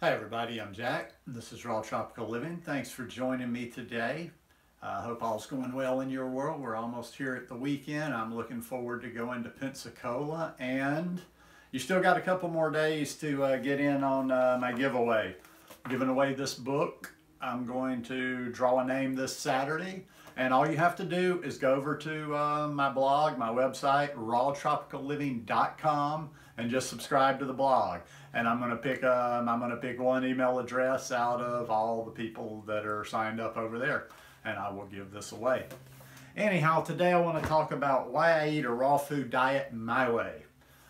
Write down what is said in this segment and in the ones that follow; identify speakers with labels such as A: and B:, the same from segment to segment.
A: Hi everybody, I'm Jack. This is Raw Tropical Living. Thanks for joining me today. I hope all's going well in your world. We're almost here at the weekend. I'm looking forward to going to Pensacola, and you still got a couple more days to get in on my giveaway. I'm giving away this book. I'm going to draw a name this Saturday, and all you have to do is go over to my blog, my website, rawtropicalliving.com, and just subscribe to the blog. And I'm gonna pick one email address out of all the people that are signed up over there, and I will give this away. Anyhow, today I want to talk about why I eat a raw food diet my way.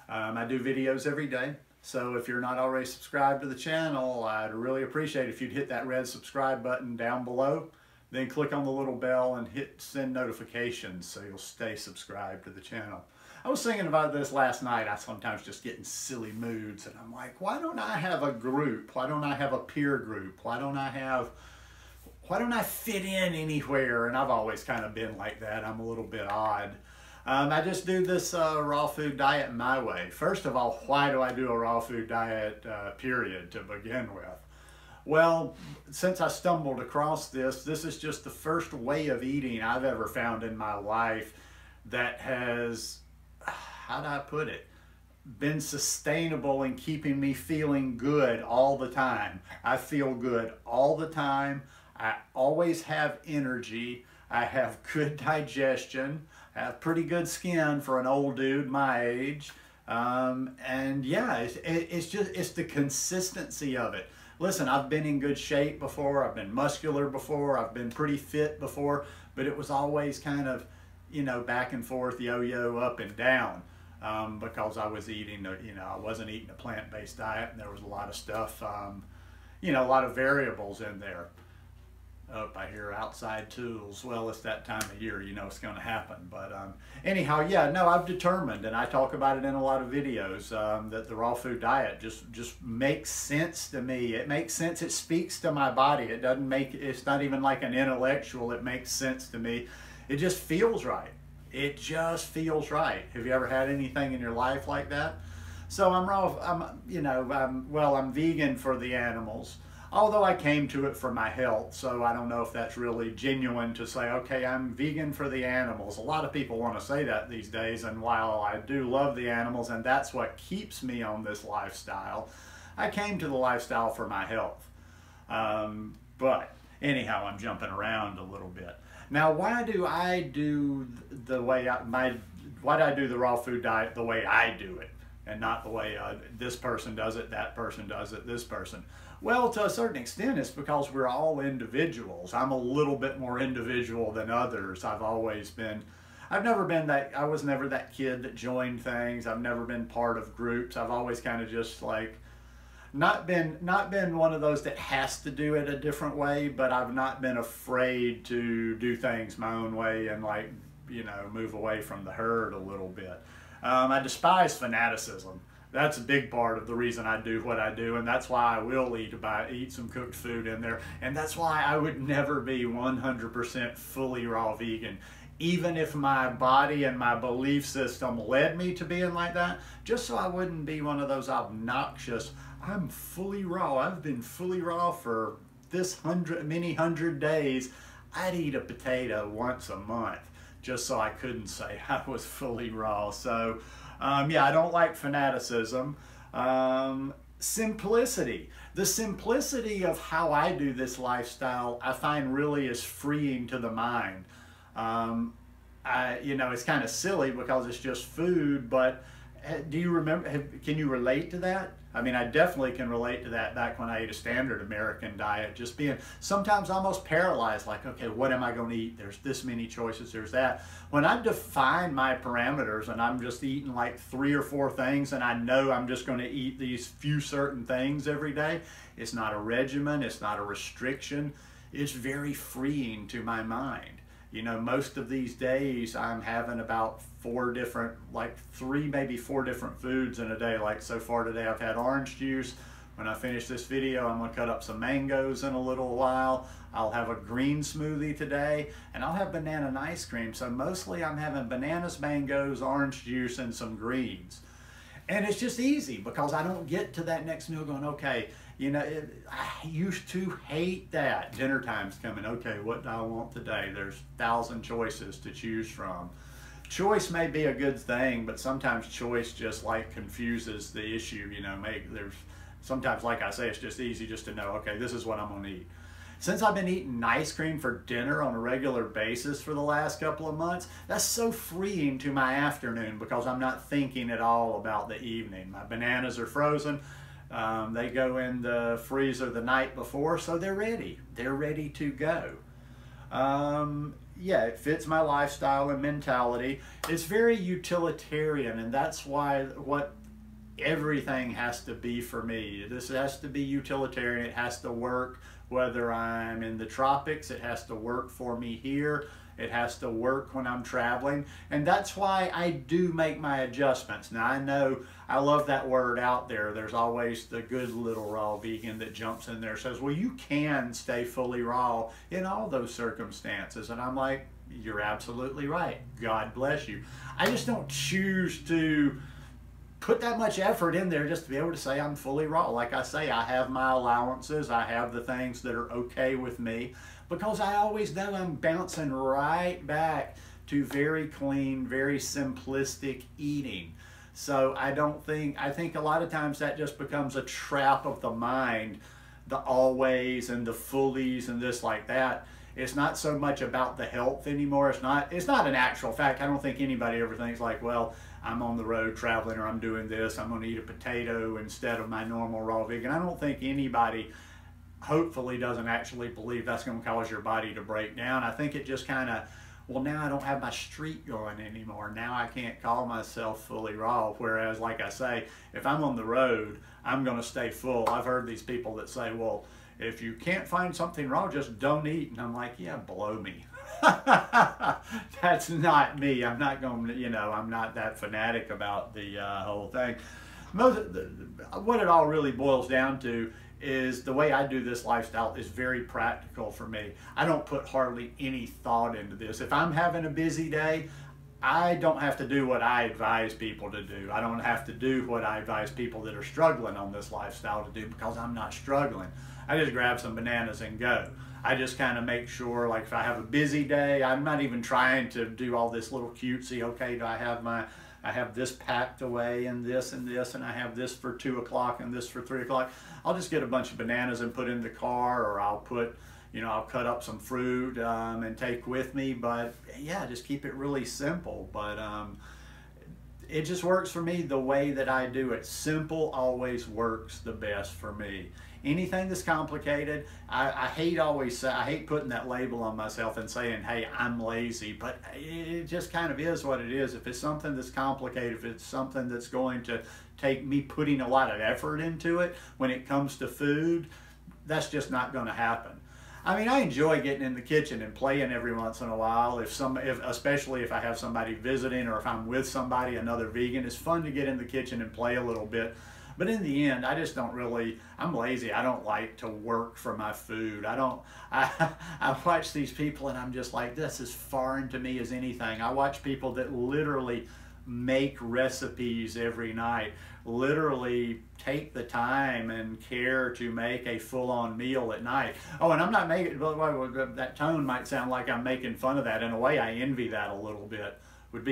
A: I do videos every day, so if you're not already subscribed to the channel, I'd really appreciate it if you'd hit that red subscribe button down below, then click on the little bell and hit send notifications so you'll stay subscribed to the channel. I was thinking about this last night. I sometimes just get in silly moods, and I'm like, why don't I have a group? Why don't I have a peer group? Why don't I fit in anywhere? And I've always kind of been like that. I'm a little bit odd. I just do this raw food diet my way. First of all, why do I do a raw food diet, period, to begin with? Well, since I stumbled across this is just the first way of eating I've ever found in my life that has, how do I put it, been sustainable in keeping me feeling good all the time. I feel good all the time. I always have energy. I have good digestion. I have pretty good skin for an old dude my age. And yeah, it's the consistency of it. Listen, I've been in good shape before. I've been muscular before. I've been pretty fit before, but it was always kind of, you know, back and forth, yo-yo, up and down, because I was eating, I wasn't eating a plant-based diet, and there was a lot of stuff, a lot of variables in there. I hear outside tools. Well, it's that time of year, you know it's going to happen. But anyhow, yeah, no, I've determined, and I talk about it in a lot of videos, that the raw food diet just makes sense to me. It makes sense. It speaks to my body. It's not even like an intellectual. It makes sense to me. It just feels right. It just feels right. Have you ever had anything in your life like that? So I'm vegan for the animals, although I came to it for my health, so I don't know if that's really genuine to say, okay, I'm vegan for the animals. A lot of people want to say that these days, and while I do love the animals, and that's what keeps me on this lifestyle, I came to the lifestyle for my health. But anyhow, I'm jumping around a little bit. Now, why do I do the raw food diet the way I do it, and not the way this person does it, that person does it, this person? Well, to a certain extent, it's because we're all individuals. I'm a little bit more individual than others. I was never that kid that joined things. I've never been part of groups. I've always kind of just like, not been one of those that has to do it a different way, but I've not been afraid to do things my own way and, like, move away from the herd a little bit. I despise fanaticism. That's a big part of the reason I do what I do, and that's why I will eat some cooked food in there, and that's why I would never be 100% fully raw vegan. Even if my body and my belief system led me to being like that, just so I wouldn't be one of those obnoxious, I'm fully raw, I've been fully raw for this many hundred days, I'd eat a potato once a month, just so I couldn't say I was fully raw. So, yeah, I don't like fanaticism. Simplicity. The simplicity of how I do this lifestyle, I find really is freeing to the mind. It's kind of silly because it's just food, but do you remember, can you relate to that? I mean, I definitely can relate to that back when I ate a standard American diet, just being sometimes almost paralyzed, like, okay, what am I going to eat? There's this many choices, there's that. When I define my parameters and I'm just eating like 3 or 4 things and I know I'm just going to eat these few certain things every day, it's not a regimen, it's not a restriction, it's very freeing to my mind. Most of these days I'm having about 3, maybe 4 different foods in a day. Like so far today I've had orange juice. When I finish this video, I'm gonna cut up some mangoes in a little while. I'll have a green smoothie today, and I'll have banana and ice cream. So mostly I'm having bananas, mangoes, orange juice, and some greens. And it's just easy because I don't get to that next meal going, okay, you know, I used to hate that. Dinner time's coming. Okay, what do I want today? There's 1,000 choices to choose from. Choice may be a good thing, but sometimes choice just like confuses the issue. You know, there's sometimes, like I say, it's just easy just to know, okay, this is what I'm going to eat. Since I've been eating ice cream for dinner on a regular basis for the last couple of months, that's so freeing to my afternoon because I'm not thinking at all about the evening. My bananas are frozen. They go in the freezer the night before, so they're ready. They're ready to go. Yeah, it fits my lifestyle and mentality. It's very utilitarian, and that's why what everything has to be for me. This has to be utilitarian. It has to work whether I'm in the tropics. It has to work for me here. It has to work when I'm traveling. And that's why I do make my adjustments. Now, I know I love that word out there. There's always the good little raw vegan that jumps in there and says, well, you can stay fully raw in all those circumstances. And I'm like, you're absolutely right. God bless you. I just don't choose to put that much effort in there just to be able to say I'm fully raw. Like I say, I have my allowances. I have the things that are okay with me because I always know I'm bouncing right back to very clean, very simplistic eating. So I think a lot of times that just becomes a trap of the mind, the always and the fullies and this like that. It's not so much about the health anymore. It's not an actual fact. I don't think anybody ever thinks like, well, I'm on the road traveling or I'm doing this, I'm going to eat a potato instead of my normal raw vegan. I don't think anybody hopefully doesn't actually believe that's going to cause your body to break down. I think it just kind of, well, now I don't have my streak going anymore. Now I can't call myself fully raw. Whereas, like I say, if I'm on the road, I'm going to stay full. I've heard these people that say, well, if you can't find something raw, just don't eat. And I'm like, yeah, blow me. That's not me. I'm not going to, you know, I'm not that fanatic about the whole thing. What it all really boils down to is the way I do this lifestyle is very practical for me. I don't put hardly any thought into this. If I'm having a busy day, I don't have to do what I advise people to do. I don't have to do what I advise people that are struggling on this lifestyle to do because I'm not struggling. I just grab some bananas and go. I just kind of make sure, like if I have a busy day, I'm not even trying to do all this little cutesy, okay, do I have this packed away and this, and I have this for 2 o'clock and this for 3 o'clock. I'll just get a bunch of bananas and put in the car, or I'll put, you know, I'll cut up some fruit and take with me. But yeah, just keep it really simple. But it just works for me the way that I do it. Simple always works the best for me. Anything that's complicated, I hate putting that label on myself and saying, hey, I'm lazy, but it just kind of is what it is. If it's something that's complicated, if it's something that's going to take me putting a lot of effort into it when it comes to food, that's just not going to happen. I mean, I enjoy getting in the kitchen and playing every once in a while. Especially if I have somebody visiting or if I'm with somebody, another vegan, it's fun to get in the kitchen and play a little bit. But in the end, I just don't really, I'm lazy. I don't like to work for my food. I watch these people and I'm just like, this is foreign to me as anything. I watch people that literally make recipes every night, literally take the time and care to make a full-on meal at night. Oh, and I'm not making, that tone might sound like I'm making fun of that. In a way, I envy that a little bit. Would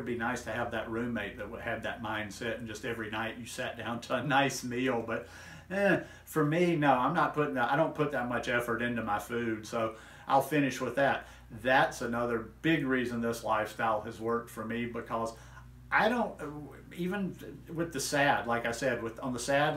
A: be nice to have that roommate that would have that mindset and just every night you sat down to a nice meal. But for me, no, I don't put that much effort into my food. So I'll finish with that. That's another big reason this lifestyle has worked for me, because I don't, even with the SAD, like I said, on the SAD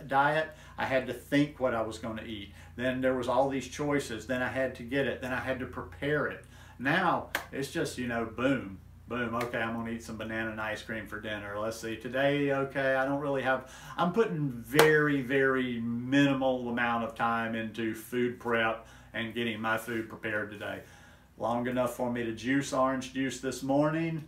A: diet, I had to think what I was going to eat. Then there was all these choices. Then I had to get it. Then I had to prepare it. Now it's just, you know, boom. Boom, okay, I'm gonna eat some banana and ice cream for dinner. Let's see, today, okay, I'm putting very, very minimal amount of time into food prep and getting my food prepared today. Long enough for me to juice orange juice this morning.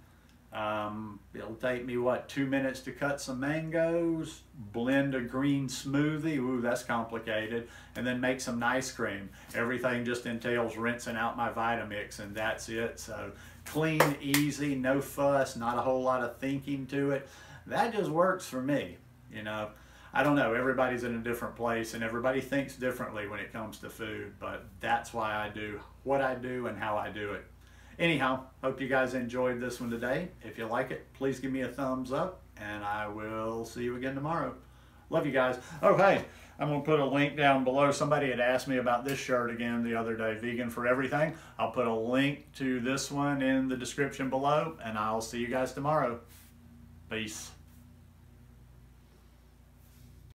A: It'll take me, 2 minutes to cut some mangoes, blend a green smoothie, ooh, that's complicated, and then make some ice cream. Everything just entails rinsing out my Vitamix, and that's it. So clean, easy, no fuss, not a whole lot of thinking to it. That just works for me, you know. I don't know, everybody's in a different place and everybody thinks differently when it comes to food, but that's why I do what I do and how I do it. Anyhow, hope you guys enjoyed this one today. If you like it, please give me a thumbs up, and I will see you again tomorrow. Love you guys. Oh, hey, I'm going to put a link down below. Somebody had asked me about this shirt again the other day, Vegan for Everything. I'll put a link to this one in the description below, and I'll see you guys tomorrow. Peace.